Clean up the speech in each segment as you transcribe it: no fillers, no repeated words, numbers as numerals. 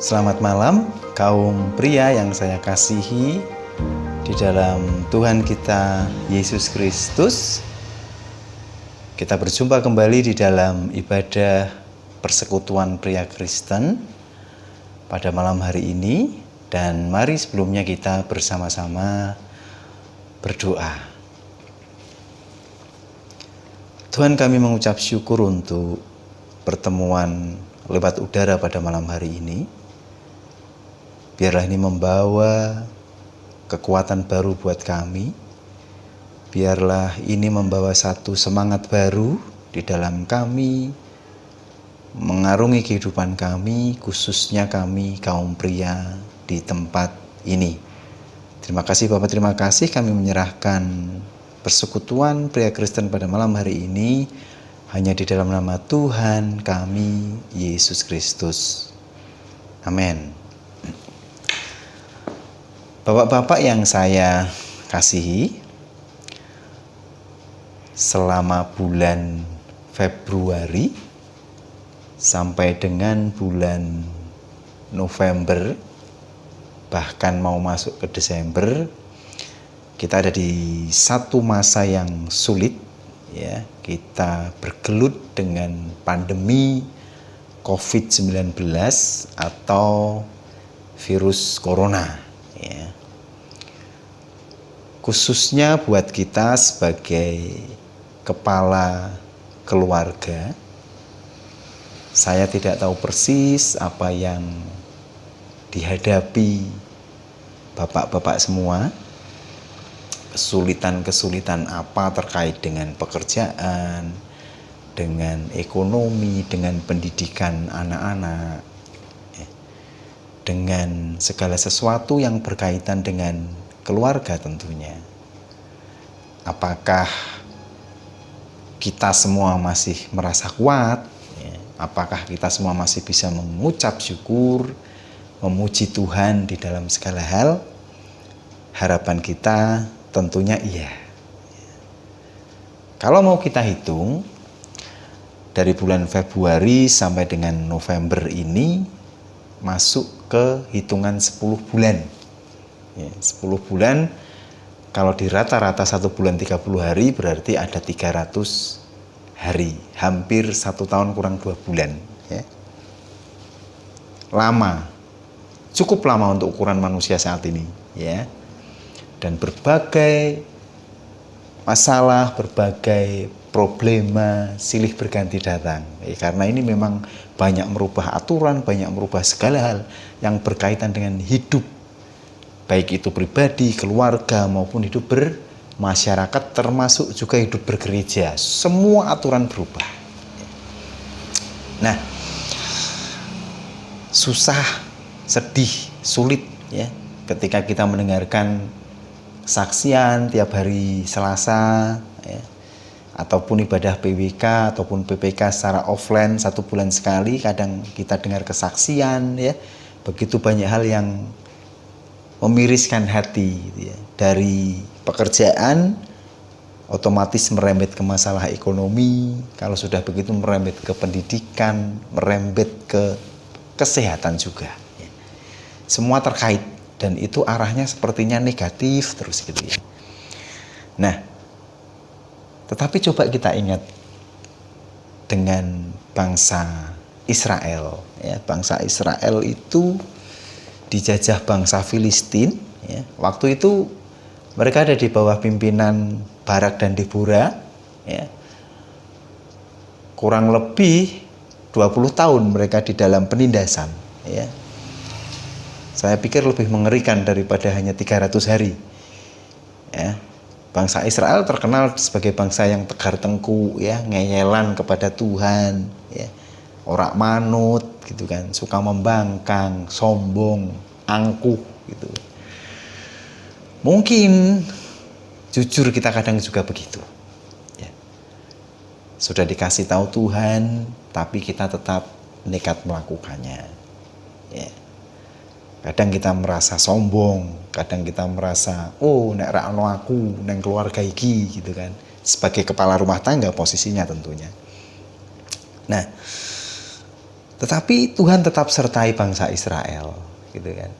Selamat malam kaum pria yang saya kasihi di dalam Tuhan kita Yesus Kristus. Kita berjumpa kembali di dalam ibadah persekutuan pria Kristen pada malam hari ini. Dan mari sebelumnya kita bersama-sama berdoa. Tuhan, kami mengucap syukur untuk pertemuan lewat udara pada malam hari ini. Biarlah ini membawa kekuatan baru buat kami. Biarlah ini membawa satu semangat baru di dalam kami, mengarungi kehidupan kami, khususnya kami kaum pria di tempat ini. Terima kasih Bapak, terima kasih kami menyerahkan persekutuan pria Kristen pada malam hari ini hanya di dalam nama Tuhan kami, Yesus Kristus. Amin. Bapak-bapak yang saya kasihi, selama bulan Februari sampai dengan bulan November, bahkan mau masuk ke Desember, kita ada di satu masa yang sulit, ya. Kita bergelut dengan pandemi COVID-19 atau virus corona, ya. Khususnya buat kita sebagai kepala keluarga, saya tidak tahu persis apa yang dihadapi bapak-bapak semua, kesulitan-kesulitan apa terkait dengan pekerjaan, dengan ekonomi, dengan pendidikan anak-anak, dengan segala sesuatu yang berkaitan dengan keluarga tentunya. Apakah kita semua masih merasa kuat? Apakah kita semua masih bisa mengucap syukur, memuji Tuhan di dalam segala hal? Harapan kita tentunya iya. Kalau mau kita hitung, dari bulan Februari sampai dengan November ini masuk ke hitungan 10 bulan. 10 bulan, kalau di rata-rata 1 bulan 30 hari berarti ada 300 hari, hampir 1 tahun kurang 2 bulan, ya. Lama, cukup lama untuk ukuran manusia saat ini, ya. Dan berbagai masalah, berbagai problema silih berganti datang, karena ini memang banyak merubah aturan, banyak merubah segala hal yang berkaitan dengan hidup, baik itu pribadi, keluarga, maupun hidup bermasyarakat, termasuk juga hidup bergereja. Semua aturan berubah. Nah, susah, sedih, sulit, ya, ketika kita mendengarkan saksian tiap hari Selasa, ya, ataupun ibadah PWK ataupun PPK secara offline 1 bulan sekali. Kadang kita dengar kesaksian, ya, begitu banyak hal yang memiriskan hati, ya. Dari pekerjaan otomatis merembet ke masalah ekonomi, kalau sudah begitu merembet ke pendidikan, merembet ke kesehatan juga, ya. Semua terkait, dan itu arahnya sepertinya negatif terus gitu, ya. Nah, tetapi coba kita ingat dengan bangsa Israel, ya. Bangsa Israel itu dijajah bangsa Filistin, ya. Waktu itu mereka ada di bawah pimpinan Barak dan Deborah, ya. Kurang lebih 20 tahun mereka di dalam penindasan, ya. Saya pikir lebih mengerikan daripada hanya 300 hari, ya. Bangsa Israel terkenal sebagai bangsa yang tegar tengkuk, ya, ngeyelan kepada Tuhan, ya. Ora manut gitu kan, suka membangkang, sombong, angkuh gitu. Mungkin jujur kita kadang juga begitu, ya. Sudah dikasih tahu Tuhan, tapi kita tetap nekat melakukannya, ya. Kadang kita merasa sombong, kadang kita merasa, oh nek ra ono aku neng keluarga iki gitu kan. Sebagai kepala rumah tangga posisinya tentunya. Nah, Tetapi Tuhan tetap sertai bangsa Israel, gitu kan.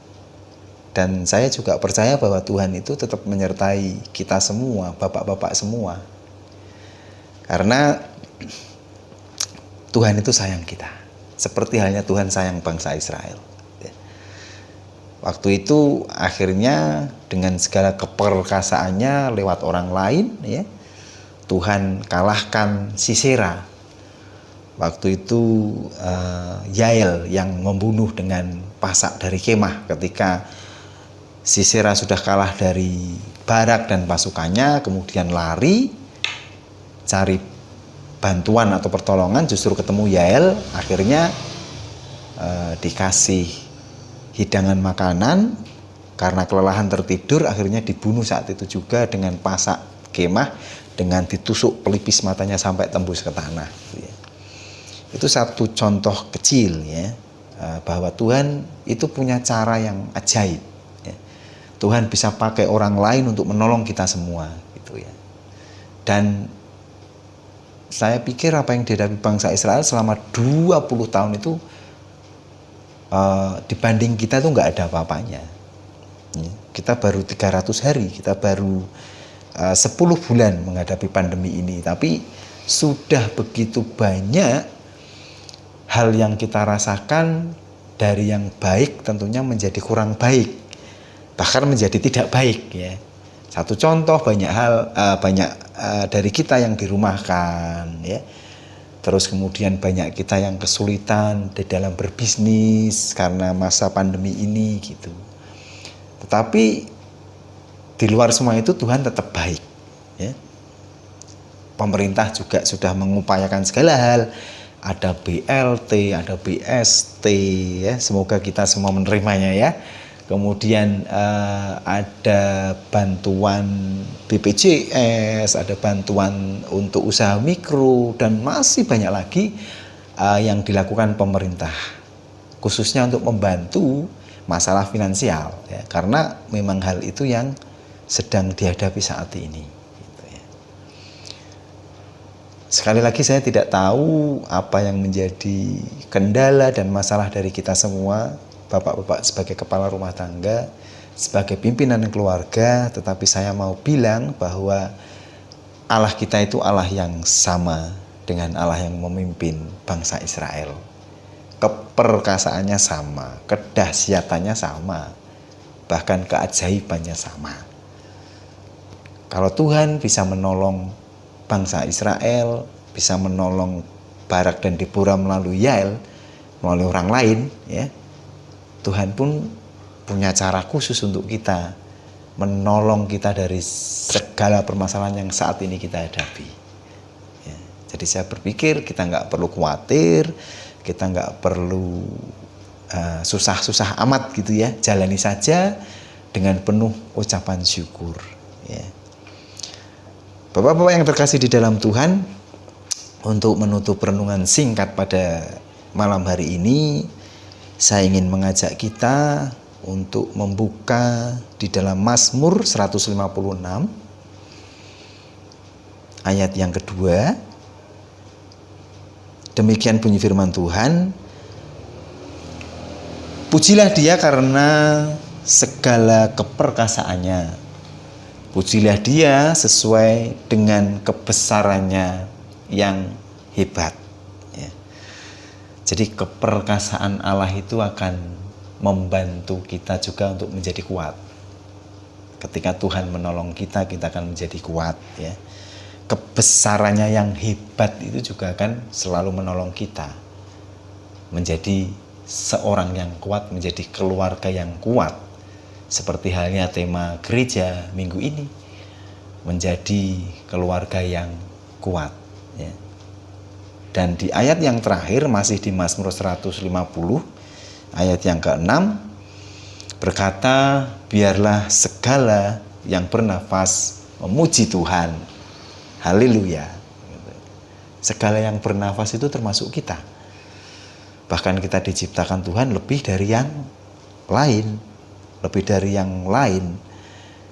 Dan saya juga percaya bahwa Tuhan itu tetap menyertai kita semua, bapak-bapak semua. Karena Tuhan itu sayang kita. Seperti halnya Tuhan sayang bangsa Israel. Waktu itu akhirnya dengan segala keperkasaannya lewat orang lain, ya, Tuhan kalahkan Sisera. Waktu itu Yael yang membunuh dengan pasak dari kemah ketika Sisera sudah kalah dari Barak dan pasukannya, kemudian lari cari bantuan atau pertolongan, justru ketemu Yael, akhirnya dikasih hidangan makanan. Karena kelelahan tertidur, akhirnya dibunuh saat itu juga dengan pasak kemah, dengan ditusuk pelipis matanya sampai tembus ke tanah. Itu satu contoh kecil, ya, bahwa Tuhan itu punya cara yang ajaib. Tuhan bisa pakai orang lain untuk menolong kita semua, gitu ya. Dan saya pikir apa yang dihadapi bangsa Israel selama 20 tahun itu dibanding kita tuh nggak ada apa-apanya. Kita baru 300 hari, kita baru 10 bulan menghadapi pandemi ini, tapi sudah begitu banyak hal yang kita rasakan, dari yang baik tentunya menjadi kurang baik, bahkan menjadi tidak baik, ya. Satu contoh, banyak hal, dari kita yang dirumahkan, ya. Terus kemudian banyak kita yang kesulitan di dalam berbisnis karena masa pandemi ini, gitu. Tetapi di luar semua itu Tuhan tetap baik, ya. Pemerintah juga sudah mengupayakan segala hal. Ada BLT, ada BST, ya. Semoga kita semua menerimanya, ya. Kemudian ada bantuan BPJS, ada bantuan untuk usaha mikro, dan masih banyak lagi yang dilakukan pemerintah, khususnya untuk membantu masalah finansial, ya, karena memang hal itu yang sedang dihadapi saat ini, gitu, ya. Sekali lagi, saya tidak tahu apa yang menjadi kendala dan masalah dari kita semua, bapak-bapak sebagai kepala rumah tangga, sebagai pimpinan keluarga, tetapi saya mau bilang bahwa Allah kita itu Allah yang sama dengan Allah yang memimpin bangsa Israel. Keperkasaannya sama, kedahsyatannya sama, bahkan keajaibannya sama. Kalau Tuhan bisa menolong bangsa Israel, bisa menolong Barak dan Deborah melalui Yael, melalui orang lain, ya, Tuhan pun punya cara khusus untuk kita, menolong kita dari segala permasalahan yang saat ini kita hadapi, ya. Jadi saya berpikir kita nggak perlu khawatir, kita nggak perlu susah-susah amat, gitu ya. Jalani saja dengan penuh ucapan syukur, ya. Bapak-bapak yang terkasih di dalam Tuhan, untuk menutup renungan singkat pada malam hari ini, saya ingin mengajak kita untuk membuka di dalam Mazmur 156 ayat yang kedua. Demikian bunyi firman Tuhan. Pujilah Dia karena segala keperkasaannya. Pujilah Dia sesuai dengan kebesarannya yang hebat. Jadi keperkasaan Allah itu akan membantu kita juga untuk menjadi kuat. Ketika Tuhan menolong kita, kita akan menjadi kuat, ya. Kebesarannya yang hebat itu juga akan selalu menolong kita menjadi seorang yang kuat, menjadi keluarga yang kuat. Seperti halnya tema gereja minggu ini, menjadi keluarga yang kuat, ya. Dan di ayat yang terakhir, masih di Mazmur 150, ayat yang ke-6, berkata, biarlah segala yang bernafas memuji Tuhan. Haleluya. Segala yang bernafas itu termasuk kita. Bahkan kita diciptakan Tuhan lebih dari yang lain. Lebih dari yang lain.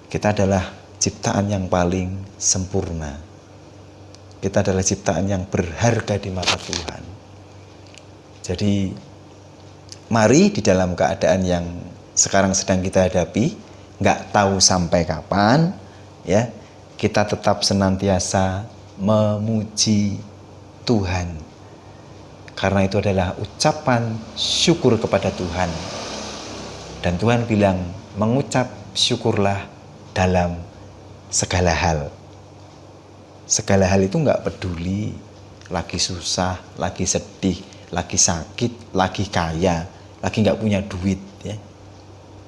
Kita adalah ciptaan yang paling sempurna. Kita adalah ciptaan yang berharga di mata Tuhan. Jadi mari di dalam keadaan yang sekarang sedang kita hadapi, nggak tahu sampai kapan, ya, kita tetap senantiasa memuji Tuhan. Karena itu adalah ucapan syukur kepada Tuhan. Dan Tuhan bilang, mengucap syukurlah dalam segala hal. Segala hal itu nggak peduli lagi susah, lagi sedih, lagi sakit, lagi kaya, lagi nggak punya duit, ya.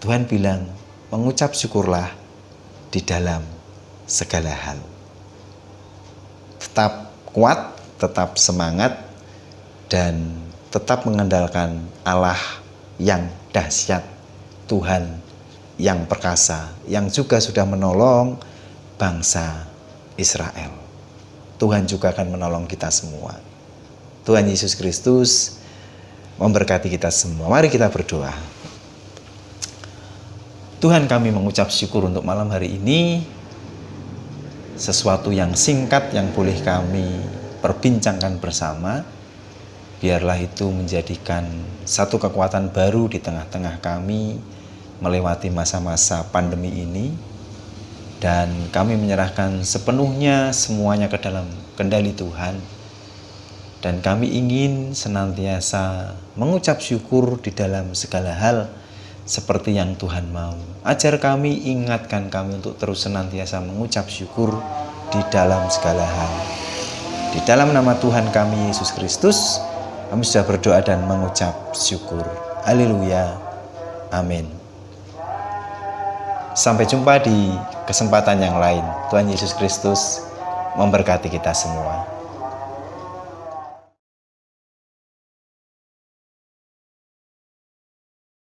Tuhan bilang, mengucap syukurlah di dalam segala hal. Tetap kuat, tetap semangat, dan tetap mengandalkan Allah yang dahsyat, Tuhan yang perkasa, yang juga sudah menolong bangsa Israel. Tuhan juga akan menolong kita semua. Tuhan Yesus Kristus memberkati kita semua. Mari kita berdoa. Tuhan, kami mengucap syukur untuk malam hari ini. Sesuatu yang singkat yang boleh kami perbincangkan bersama, biarlah itu menjadikan satu kekuatan baru di tengah-tengah kami melewati masa-masa pandemi ini. Dan kami menyerahkan sepenuhnya semuanya ke dalam kendali Tuhan. Dan kami ingin senantiasa mengucap syukur di dalam segala hal seperti yang Tuhan mau. Ajar kami, ingatkan kami untuk terus senantiasa mengucap syukur di dalam segala hal. Di dalam nama Tuhan kami Yesus Kristus, kami sudah berdoa dan mengucap syukur. Haleluya. Amin. Sampai jumpa di kesempatan yang lain. Tuhan Yesus Kristus memberkati kita semua.